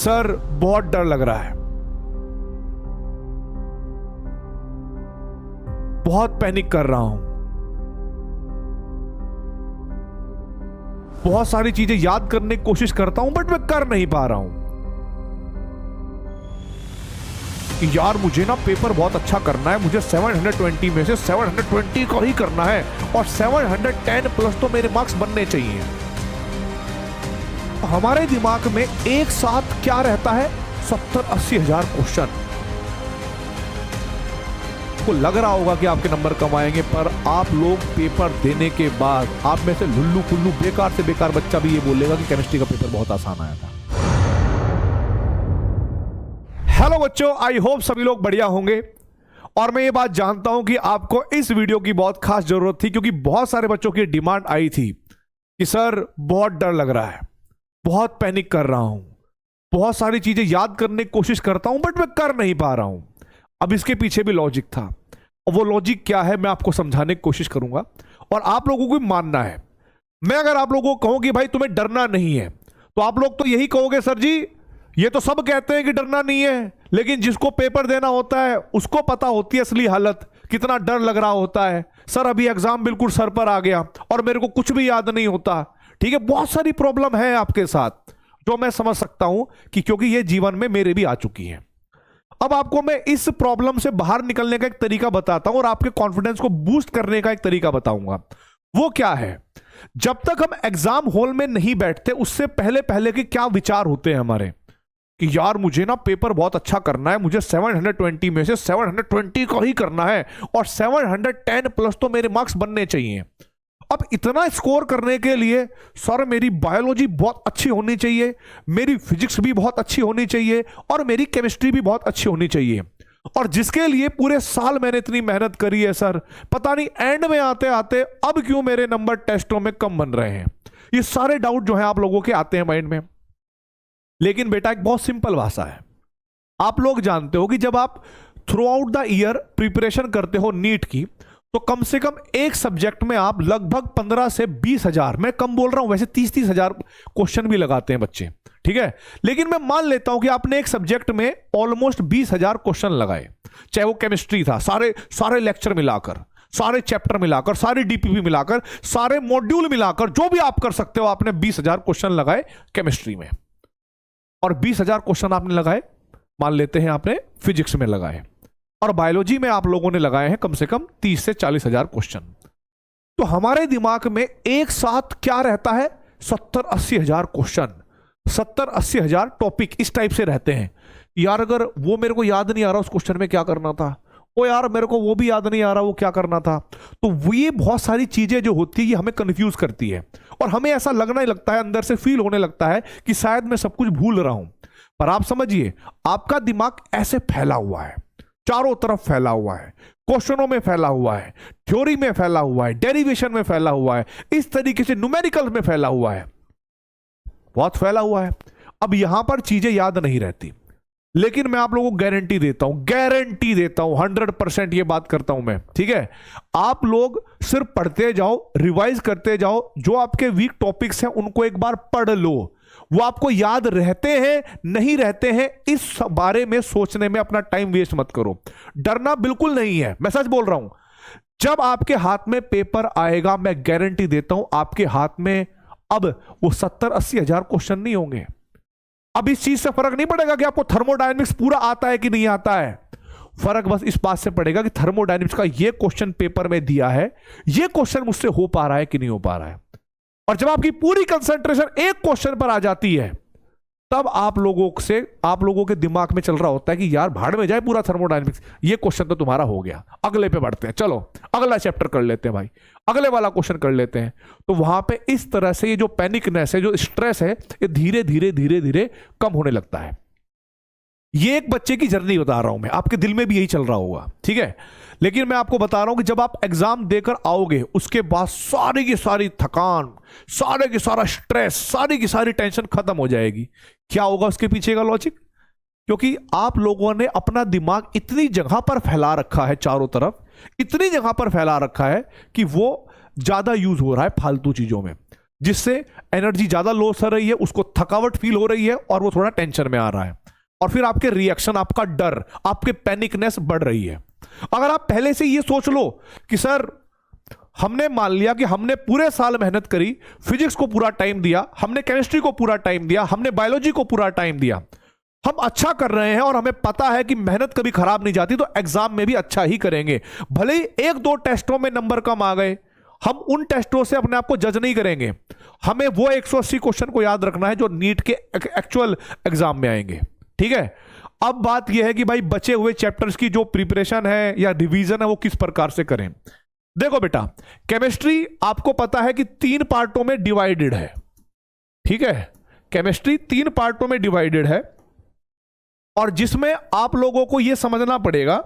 Sir बहुत डर लग रहा है, बहुत पैनिक कर रहा हूं, बहुत सारी चीजें याद करने की कोशिश करता हूं बट मैं कर नहीं पा रहा हूं। यार मुझे ना पेपर बहुत अच्छा करना है, मुझे 720 में से 720 को ही करना है और 710 प्लस तो मेरे मार्क्स बनने चाहिए। हमारे दिमाग में एक साथ क्या रहता है, 70-80 हजार क्वेश्चन। को लग रहा होगा कि आपके नंबर कम आएंगे, पर आप लोग पेपर देने के बाद आप में से लुल्लू पुल्लू बेकार से बेकार बच्चा भी ये बोलेगा कि केमिस्ट्री का पेपर बहुत आसान आया था। हेलो बच्चों, आई होप सभी लोग बढ़िया होंगे और मैं ये बात जानता हूं कि आपको इस वीडियो की बहुत खास जरूरत थी, क्योंकि बहुत सारे बच्चों की डिमांड आई थी कि सर बहुत डर लग रहा है, बहुत पैनिक कर रहा हूं, बहुत सारी चीजें याद करने की कोशिश करता हूं बट मैं कर नहीं पा रहा हूं। अब इसके पीछे भी लॉजिक था और वो लॉजिक क्या है मैं आपको समझाने की कोशिश करूंगा और आप लोगों को भी मानना है। मैं अगर आप लोगों को कहूं कि भाई तुम्हें डरना नहीं है तो आप लोग तो यही कहोगे, सर जी ये तो सब कहते हैं कि डरना नहीं है, लेकिन जिसको पेपर देना होता है उसको पता होती है असली हालत, कितना डर लग रहा होता है। सर अभी एग्जाम बिल्कुल सर पर आ गया और मेरे को कुछ भी याद नहीं होता। ठीक है, बहुत सारी प्रॉब्लम है आपके साथ जो मैं समझ सकता हूं कि क्योंकि ये जीवन में मेरे भी आ चुकी है। अब आपको मैं इस प्रॉब्लम से बाहर निकलने का एक तरीका बताता हूं और आपके कॉन्फिडेंस को बूस्ट करने का एक तरीका बताऊंगा। वो क्या है, जब तक हम एग्जाम हॉल में नहीं बैठते उससे पहले पहले के क्या विचार होते हैं हमारे कि यार मुझे ना पेपर बहुत अच्छा करना है, मुझे 720 में से 720 को ही करना है और 710 प्लस तो मेरे मार्क्स बनने चाहिए। अब इतना स्कोर करने के लिए सर मेरी बायोलॉजी बहुत अच्छी होनी चाहिए, मेरी फिजिक्स भी बहुत अच्छी होनी चाहिए और मेरी केमिस्ट्री भी बहुत अच्छी होनी चाहिए, और जिसके लिए पूरे साल मैंने इतनी मेहनत करी है सर, पता नहीं एंड में आते आते अब क्यों मेरे नंबर टेस्टों में कम बन रहे हैं। ये सारे डाउट जो है आप लोगों के आते हैं माइंड में। लेकिन बेटा एक बहुत सिंपल भाषा है, आप लोग जानते हो कि जब आप through out the year preparation करते हो नीट की, तो कम से कम एक सब्जेक्ट में आप लगभग 15 से 20 हजार, मैं कम बोल रहा हूं वैसे 30-30 हजार क्वेश्चन भी लगाते हैं बच्चे। ठीक है, लेकिन मैं मान लेता हूं कि आपने एक सब्जेक्ट में ऑलमोस्ट 20 हजार क्वेश्चन लगाए, चाहे वो केमिस्ट्री था, सारे लेक्चर मिलाकर, सारे चैप्टर मिलाकर, सारी डीपीपी मिलाकर, सारे मॉड्यूल मिलाकर, जो भी आप कर सकते हो, आपने 20 हजार क्वेश्चन लगाए केमिस्ट्री में और 20 हजार क्वेश्चन आपने लगाए, मान लेते हैं आपने फिजिक्स में लगाए, और बायोलॉजी में आप लोगों ने लगाए हैं कम से कम 30 से 40 हजार क्वेश्चन। तो हमारे दिमाग में एक साथ क्या रहता है, 70-80 हजार क्वेश्चन, 70-80 हजार टॉपिक इस टाइप से रहते हैं। यार अगर वो मेरे को याद नहीं आ रहा उस क्वेश्चन में क्या करना था, ओ यार मेरे को वो भी याद नहीं आ रहा वो क्या करना था। तो ये बहुत सारी चीजें जो होती है ये हमें कंफ्यूज करती है और हमें ऐसा लगना ही लगता है, अंदर से फील होने लगता है कि शायद मैं सब कुछ भूल रहा हूं। पर आप समझिए, आपका दिमाग ऐसे फैला हुआ है, चारों तरफ फैला हुआ है, क्वेश्चनों में फैला हुआ है, थ्योरी में फैला हुआ है, डेरिवेशन में फैला हुआ है, इस तरीके से न्यूमेरिकल में फैला हुआ है, बहुत फैला हुआ है। अब यहां पर चीजें याद नहीं रहती, लेकिन मैं आप लोगों को गारंटी देता हूं 100% ये बात करता हूं मैं। ठीक है, आप लोग सिर्फ पढ़ते जाओ, रिवाइज करते जाओ, जो आपके वीक टॉपिक्स हैं उनको एक बार पढ़ लो, वो आपको याद रहते हैं नहीं रहते हैं इस बारे में सोचने में अपना टाइम वेस्ट मत करो। डरना बिल्कुल नहीं है, मैं सच बोल रहा हूं। जब आपके हाथ में पेपर आएगा, मैं गारंटी देता हूं आपके हाथ में अब वो 70-80 हजार क्वेश्चन नहीं होंगे। अब इस चीज से फर्क नहीं पड़ेगा कि आपको थर्मोडायनेमिक्स पूरा आता है कि नहीं आता है, फर्क बस इस बात से पड़ेगा कि थर्मोडायनेमिक्स का ये क्वेश्चन पेपर में दिया है, ये क्वेश्चन मुझसे हो पा रहा है कि नहीं हो पा रहा है। और जब आपकी पूरी कंसंट्रेशन एक क्वेश्चन पर आ जाती है, तब आप लोगों के दिमाग में चल रहा होता है कि यार भाड़ में जाए पूरा थर्मोडायनेमिक्स, ये क्वेश्चन तो तुम्हारा हो गया, अगले पे बढ़ते हैं, चलो अगला चैप्टर कर लेते हैं भाई, अगले वाला क्वेश्चन कर लेते हैं। तो वहां पे इस तरह से ये जो पैनिकनेस है, जो स्ट्रेस है, ये धीरे धीरे धीरे धीरे कम होने लगता है। ये एक बच्चे की जर्नी बता रहा हूं मैं, आपके दिल में भी यही चल रहा होगा। ठीक है, लेकिन मैं आपको बता रहा हूं कि जब आप एग्जाम देकर आओगे उसके बाद सारी की सारी थकान, सारे की सारा स्ट्रेस, सारी की सारी टेंशन खत्म हो जाएगी। क्या होगा उसके पीछे का लॉजिक, क्योंकि आप लोगों ने अपना दिमाग इतनी जगह पर फैला रखा है, चारों तरफ इतनी जगह पर फैला रखा है कि वो ज्यादा यूज हो रहा है फालतू चीजों में, जिससे एनर्जी ज्यादा लॉस हो रही है, उसको थकावट फील हो रही है और वो थोड़ा टेंशन में आ रहा है, और फिर आपके रिएक्शन, आपका डर, आपके पैनिकनेस बढ़ रही है। अगर आप पहले से ये सोच लो कि सर हमने मान लिया कि हमने पूरे साल मेहनत करी, फिजिक्स को पूरा टाइम दिया, हमने केमिस्ट्री को पूरा टाइम दिया, हमने बायोलॉजी को पूरा टाइम दिया, हम अच्छा कर रहे हैं और हमें पता है कि मेहनत कभी खराब नहीं जाती, तो एग्जाम में भी अच्छा ही करेंगे। भले ही एक दो टेस्टों में नंबर कम आ गए, हम उन टेस्टों से अपने आप को जज नहीं करेंगे, हमें वो 180 क्वेश्चन को याद रखना है जो नीट के एक्चुअल एग्जाम में आएंगे। ठीक है, अब बात यह है कि भाई बचे हुए चैप्टर्स की जो प्रिपरेशन है या रिवीजन है वो किस प्रकार से करें। देखो बेटा, केमिस्ट्री आपको पता है कि 3 पार्टों में डिवाइडेड है। ठीक है, केमिस्ट्री 3 पार्टों में डिवाइडेड है, और जिसमें आप लोगों को यह समझना पड़ेगा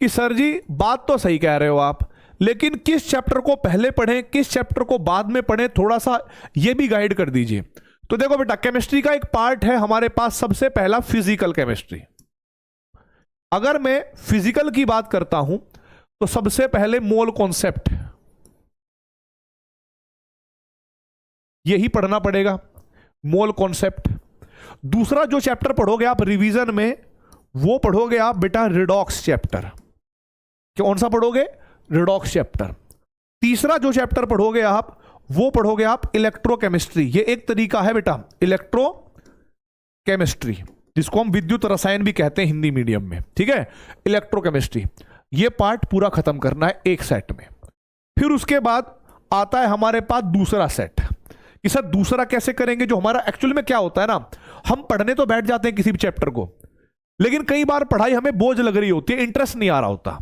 कि सर जी बात तो सही कह रहे हो आप, लेकिन किस चैप्टर को पहले पढ़ें, किस चैप्टर को बाद में पढ़ें, थोड़ा सा यह भी गाइड कर दीजिए। तो देखो बेटा, केमिस्ट्री का एक पार्ट है हमारे पास, सबसे पहला फिजिकल केमिस्ट्री। अगर मैं फिजिकल की बात करता हूं तो सबसे पहले मोल कॉन्सेप्ट, यही पढ़ना पड़ेगा, मोल कॉन्सेप्ट। दूसरा जो चैप्टर पढ़ोगे आप रिवीजन में, वो पढ़ोगे आप बेटा रिडॉक्स चैप्टर। कौन सा पढ़ोगे? Redox chapter. तीसरा जो चैप्टर पढ़ोगे आप, वो पढ़ोगे आप इलेक्ट्रोकेमिस्ट्री। ये एक तरीका है बेटा इलेक्ट्रोकेमिस्ट्री, जिसको हम विद्युत रसायन भी कहते हैं हिंदी मीडियम में। ठीक है, इलेक्ट्रोकेमिस्ट्री, ये पार्ट पूरा खत्म करना है एक सेट में। फिर उसके बाद आता है हमारे पास दूसरा सेट, कि सर दूसरा कैसे करेंगे। जो हमारा एक्चुअल में क्या होता है ना, हम पढ़ने तो बैठ जाते हैं किसी भी चैप्टर को, लेकिन कई बार पढ़ाई हमें बोझ लग रही होती है, इंटरेस्ट नहीं आ रहा होता,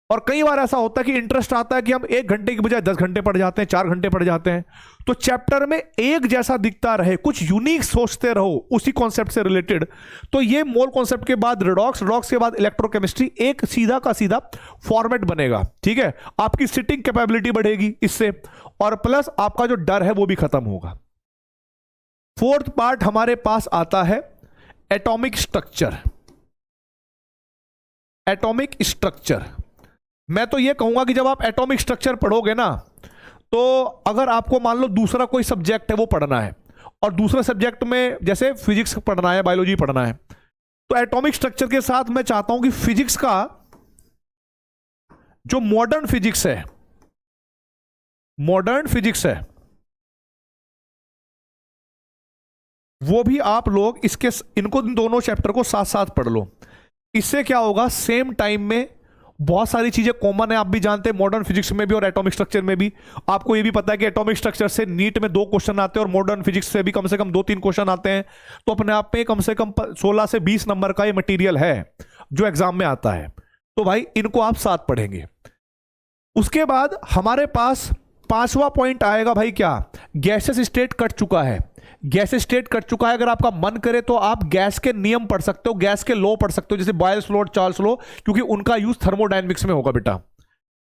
और कई बार ऐसा होता है कि इंटरेस्ट आता है कि हम 1 घंटे की बजाय 10 घंटे पढ़ जाते हैं, 4 घंटे पढ़ जाते हैं। तो चैप्टर में एक जैसा दिखता रहे, कुछ यूनिक सोचते रहो उसी कॉन्सेप्ट से रिलेटेड। तो ये मोल कॉन्सेप्ट के बाद रिडॉक्स के बाद इलेक्ट्रोकेमिस्ट्री, एक सीधा का सीधा फॉर्मेट बनेगा। ठीक है, आपकी सिटिंग कैपेबिलिटी बढ़ेगी इससे, और प्लस आपका जो डर है वो भी खत्म होगा। फोर्थ पार्ट हमारे पास आता है एटॉमिक स्ट्रक्चर। एटॉमिक स्ट्रक्चर, मैं तो ये कहूंगा कि जब आप एटॉमिक स्ट्रक्चर पढ़ोगे ना, तो अगर आपको मान लो दूसरा कोई सब्जेक्ट है वो पढ़ना है, और दूसरे सब्जेक्ट में जैसे फिजिक्स पढ़ना है, बायोलॉजी पढ़ना है, तो एटॉमिक स्ट्रक्चर के साथ मैं चाहता हूं कि फिजिक्स का जो मॉडर्न फिजिक्स है, वो भी आप लोग इनको दोनों चैप्टर को साथ साथ पढ़ लो। इससे क्या होगा, सेम टाइम में बहुत सारी चीजें कॉमन है, आप भी जानते हैं मॉडर्न फिजिक्स में भी और एटॉमिक स्ट्रक्चर में भी। आपको ये भी पता है कि एटॉमिक स्ट्रक्चर से नीट में 2 क्वेश्चन आते हैं और मॉडर्न फिजिक्स से भी कम से कम 2-3 क्वेश्चन आते हैं। तो अपने आप में कम से कम 16 से 20 नंबर का ये मटेरियल है जो एग्जाम में आता है। तो भाई इनको आप साथ पढ़ेंगे। उसके बाद हमारे पास 5वां पॉइंट आएगा भाई, क्या, गैसेस स्टेट कट चुका है। गैस स्टेट कट चुका है, अगर आपका मन करे तो आप गैस के नियम पढ़ सकते हो, गैस के लॉ पढ़ सकते हो, जैसे बॉयल्स लॉ, चार्ल्स लॉ, क्योंकि उनका यूज थर्मोडायनेमिक्स में होगा बेटा।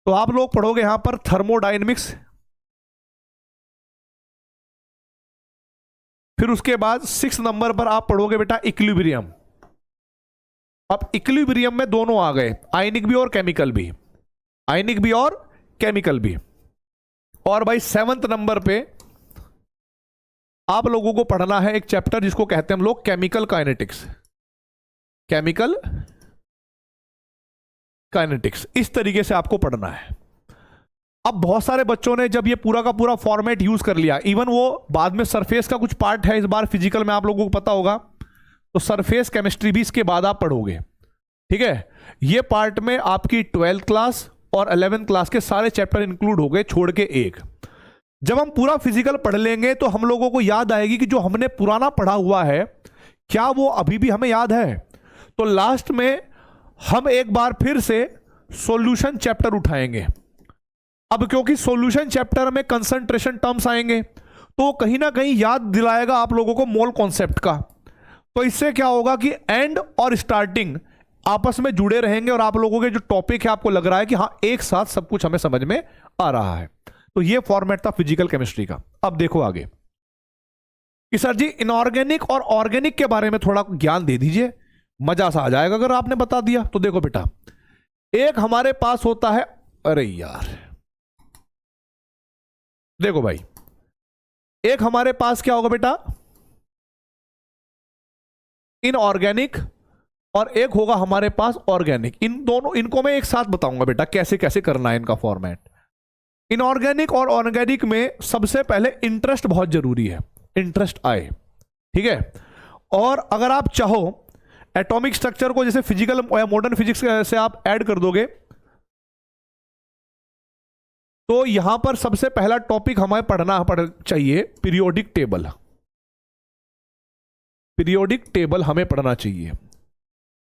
तो आप लोग पढ़ोगे यहां पर थर्मोडायनेमिक्स। फिर उसके बाद 6 नंबर पर आप पढ़ोगे बेटा इक्विलिब्रियम। अब इक्विलिब्रियम में दोनों आ गए, आयनिक भी और केमिकल भी, आयनिक भी और केमिकल भी। और भाई 7th नंबर पे आप लोगों को पढ़ना है एक चैप्टर जिसको कहते हैं हम लोग केमिकल काइनेटिक्स। केमिकल काइनेटिक्स इस तरीके से आपको पढ़ना है। अब बहुत सारे बच्चों ने जब ये पूरा का पूरा फॉर्मेट यूज कर लिया, इवन वो बाद में सरफेस का कुछ पार्ट है इस बार फिजिकल में, आप लोगों को पता होगा, तो सरफेस केमिस्ट्री भी इसके बाद आप पढ़ोगे। ठीक है, ये पार्ट में आपकी 12th क्लास और 11th क्लास के सारे चैप्टर इंक्लूड हो गए, छोड़ के एक। जब हम पूरा फिजिकल पढ़ लेंगे तो हम लोगों को याद आएगी कि जो हमने पुराना पढ़ा हुआ है क्या वो अभी भी हमें याद है। तो लास्ट में हम एक बार फिर से सॉल्यूशन चैप्टर उठाएंगे। अब क्योंकि सॉल्यूशन चैप्टर में कंसंट्रेशन टर्म्स आएंगे, तो कहीं ना कहीं याद दिलाएगा आप लोगों को मोल कॉन्सेप्ट का। तो इससे क्या होगा कि एंड और स्टार्टिंग आपस में जुड़े रहेंगे, और आप लोगों के जो टॉपिक है आपको लग रहा है कि हाँ एक साथ सब कुछ हमें समझ में आ रहा है। तो ये फॉर्मेट था फिजिकल केमिस्ट्री का। अब देखो आगे कि सर जी इनऑर्गेनिक और ऑर्गेनिक के बारे में थोड़ा ज्ञान दे दीजिए, मजा सा आ जाएगा अगर आपने बता दिया तो। देखो बेटा, एक हमारे पास होता है, अरे यार देखो भाई, एक हमारे पास क्या होगा बेटा, इनऑर्गेनिक, और एक होगा हमारे पास ऑर्गेनिक। इन दोनों, इनको मैं एक साथ बताऊंगा बेटा कैसे कैसे करना है इनका फॉर्मेट। इनऑर्गेनिक और ऑर्गेनिक में सबसे पहले इंटरेस्ट बहुत जरूरी है, इंटरेस्ट आए, ठीक है। और अगर आप चाहो एटॉमिक स्ट्रक्चर को जैसे फिजिकल या मॉडर्न फिजिक्स से आप ऐड कर दोगे, तो यहां पर सबसे पहला टॉपिक हमें पढ़ना चाहिए पीरियोडिक टेबल। पीरियोडिक टेबल हमें पढ़ना चाहिए।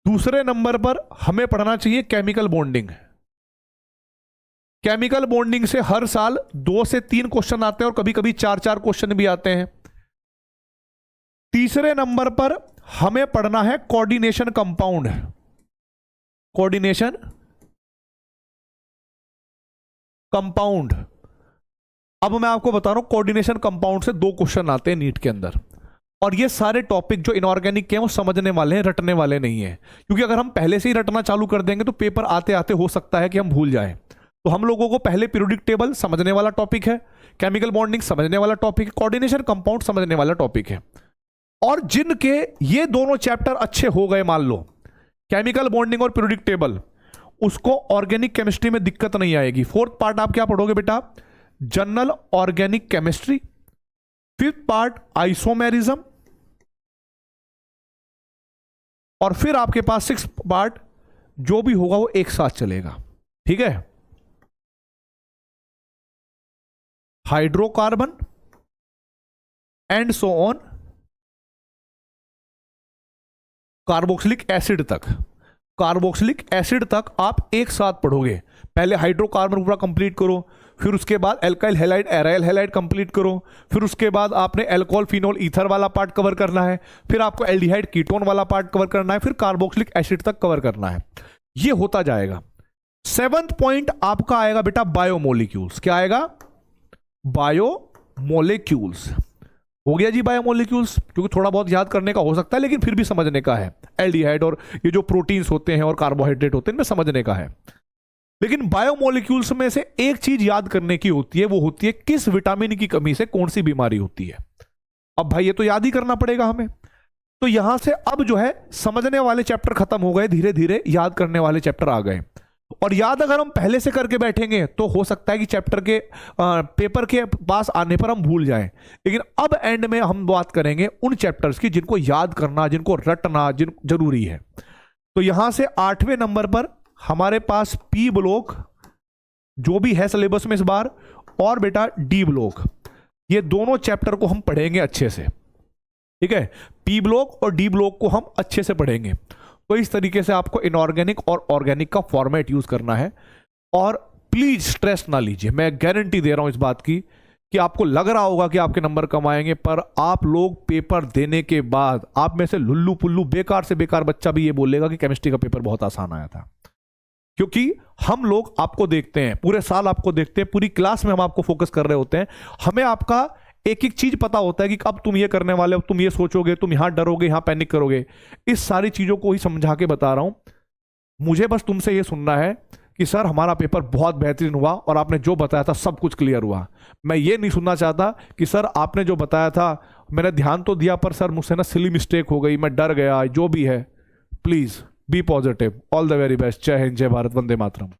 दूसरे नंबर पर हमें पढ़ना चाहिए केमिकल बॉन्डिंग। केमिकल बॉन्डिंग से हर साल 2 से 3 क्वेश्चन आते हैं और कभी कभी 4-4 क्वेश्चन भी आते हैं। तीसरे नंबर पर हमें पढ़ना है कोऑर्डिनेशन कंपाउंड। कोऑर्डिनेशन कंपाउंड, अब मैं आपको बता रहा हूं कोऑर्डिनेशन कंपाउंड से 2 क्वेश्चन आते हैं नीट के अंदर। और ये सारे टॉपिक जो इनऑर्गेनिक के हैं वो समझने वाले हैं, रटने वाले नहीं है। क्योंकि अगर हम पहले से ही रटना चालू कर देंगे तो पेपर आते आते हो सकता है कि हम भूल जाएं। तो हम लोगों को पहले पीरियोडिक टेबल समझने वाला टॉपिक है, केमिकल बॉन्डिंग समझने वाला टॉपिक है, कोऑर्डिनेशन कंपाउंड समझने वाला टॉपिक है। और जिनके ये दोनों चैप्टर अच्छे हो गए, मान लो केमिकल बॉन्डिंग और पीरियोडिक टेबल, उसको ऑर्गेनिक केमिस्ट्री में दिक्कत नहीं आएगी। 4th पार्ट आप क्या पढ़ोगे बेटा, general organic chemistry. 5th part isomerism, और फिर आपके पास 6th पार्ट जो भी होगा वो एक साथ चलेगा, ठीक है। Hydrocarbon and so on, carboxylic acid तक, कार्बोक्सिलिक एसिड तक आप एक साथ पढ़ोगे। पहले हाइड्रोकार्बन पूरा कंप्लीट करो, फिर उसके बाद alkyl halide aryl halide complete करो, फिर उसके बाद आपने एल्कोहल फिनोल ईथर वाला पार्ट कवर करना है, फिर आपको एल्डिहाइड कीटोन वाला पार्ट कवर करना है, फिर कार्बोक्सिलिक एसिड तक कवर करना है। ये होता जाएगा। 7th पॉइंट आपका आएगा बेटा बायोमोलिक्यूल्स। क्या आएगा, बायोमोलिक्यूल्स। हो गया जी बायोमोलिक्यूल्स, क्योंकि थोड़ा बहुत याद करने का हो सकता है लेकिन फिर भी समझने का है। एल्डिहाइड और ये जो प्रोटीन्स होते हैं और कार्बोहाइड्रेट होते हैं इनमें समझने का है। लेकिन बायोमोलिक्यूल्स में से एक चीज याद करने की होती है, वो होती है किस विटामिन की कमी से कौन सी बीमारी होती है। अब भाई ये तो याद ही करना पड़ेगा हमें। तो यहां से अब जो है समझने वाले चैप्टर खत्म हो गए, धीरे धीरे याद करने वाले चैप्टर आ गए। और याद अगर हम पहले से करके बैठेंगे तो हो सकता है कि चैप्टर के पेपर के पास आने पर हम भूल जाएं। लेकिन अब एंड में हम बात करेंगे उन चैप्टर्स की जिनको याद करना, जिनको रटना जरूरी है। तो यहां से 8वें नंबर पर हमारे पास पी ब्लॉक जो भी है सिलेबस में इस बार, और बेटा डी ब्लॉक, ये दोनों चैप्टर को हम पढ़ेंगे अच्छे से, ठीक है। पी ब्लॉक और डी ब्लॉक को हम अच्छे से पढ़ेंगे। तो इस तरीके से आपको इनऑर्गेनिक और ऑर्गेनिक का फॉर्मेट यूज करना है। और प्लीज स्ट्रेस ना लीजिए, मैं गारंटी दे रहा हूं इस बात की कि आपको लग रहा होगा कि आपके नंबर कम आएंगे, पर आप लोग पेपर देने के बाद आप में से लुल्लू पुल्लू बेकार से बेकार बच्चा भी ये बोलेगा कि केमिस्ट्री का पेपर बहुत आसान आया था। क्योंकि हम लोग आपको देखते हैं, पूरे साल आपको देखते हैं, पूरी क्लास में हम आपको फोकस कर रहे होते हैं। हमें आपका एक एक चीज पता होता है कि अब तुम ये करने वाले हो, तुम ये सोचोगे, तुम यहां डरोगे, यहां पैनिक करोगे। इस सारी चीजों को ही समझा के बता रहा हूं। मुझे बस तुमसे ये सुनना है कि सर हमारा पेपर बहुत बेहतरीन हुआ और आपने जो बताया था सब कुछ क्लियर हुआ। मैं ये नहीं सुनना चाहता कि सर आपने जो बताया था मैंने ध्यान तो दिया पर सर मुझसे ना सिली मिस्टेक हो गई, मैं डर गया, जो भी है। Please be positive. All the very best. जय हिंद, जय भारत, वंदे मातरम।